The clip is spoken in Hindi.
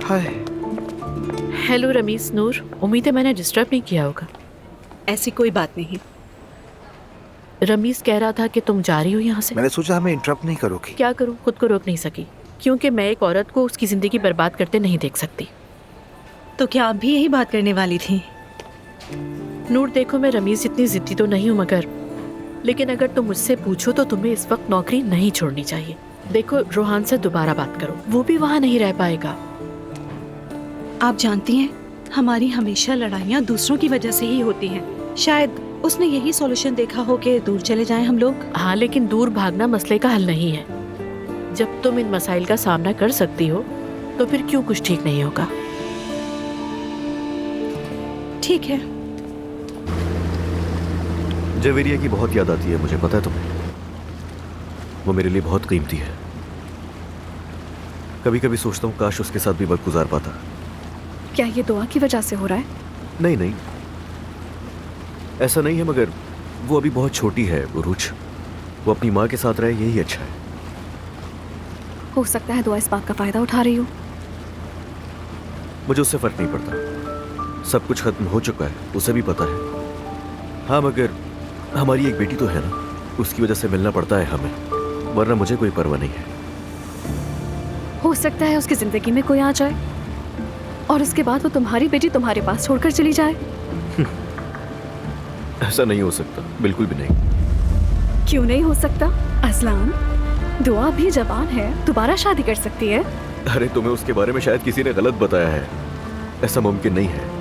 हाय। हेलो रमीज, नूर, उम्मीद है मैंने डिस्टर्ब नहीं किया होगा। ऐसी कोई बात नहीं। रमीज कह रहा था कि तुम जा रही हो यहाँ से। मैंने सोचा हमें इंटरप्ट नहीं करोगी। क्या करूँ, खुद को रोक नहीं सकी, क्योंकि मैं एक औरत को उसकी जिंदगी बर्बाद करते नहीं देख सकती। तो क्या आप भी यही बात करने वाली थी? नूर देखो, मैं रमीज जितनी जिद्दी तो नहीं हूँ, मगर लेकिन अगर तुम मुझसे पूछो तो तुम्हें इस वक्त नौकरी नहीं छोड़नी चाहिए। देखो, रोहान से दोबारा बात करो, वो भी वहाँ नहीं रह पाएगा। आप जानती हैं, हमारी हमेशा लड़ाइयाँ दूसरों की वजह से ही होती हैं। शायद उसने यही सॉल्यूशन देखा हो कि दूर चले जाएं हम लोग। हाँ, लेकिन दूर भागना मसले का हल नहीं है। जब तुम इन मसाइल का सामना कर सकती हो तो फिर क्यों कुछ ठीक नहीं होगा। ठीक है। जवेरिया की बहुत याद आती है मुझे, पता है तुम्हें? वो मेरे लिए बहुत कीमती है। कभी कभी सोचता हूँ काश उसके साथ भी वक्त गुजार पाता। क्या ये दुआ की वजह से हो रहा है? नहीं नहीं, ऐसा नहीं है, मगर वो अभी बहुत छोटी है उरूज। वो अपनी माँ के साथ रहे, यही अच्छा है। हो सकता है दुआ इस बात का फायदा उठा रही हो। मुझे उससे फर्क नहीं पड़ता, सब कुछ खत्म हो चुका है, उसे भी पता है। हाँ, मगर हमारी एक बेटी तो है ना, उसकी वजह से मिलना पड़ता है हमें, वरना मुझे कोई परवाह नहीं है। हो सकता है उसकी जिंदगी में कोई आ जाए और उसके बाद वो तुम्हारी बेटी तुम्हारे पास छोड़कर चली जाए। ऐसा नहीं हो सकता, बिल्कुल भी नहीं। क्यों नहीं हो सकता? असलान, दुआ भी जवान है, दोबारा शादी कर सकती है। अरे तुम्हें उसके बारे में शायद किसी ने गलत बताया है, ऐसा मुमकिन नहीं है।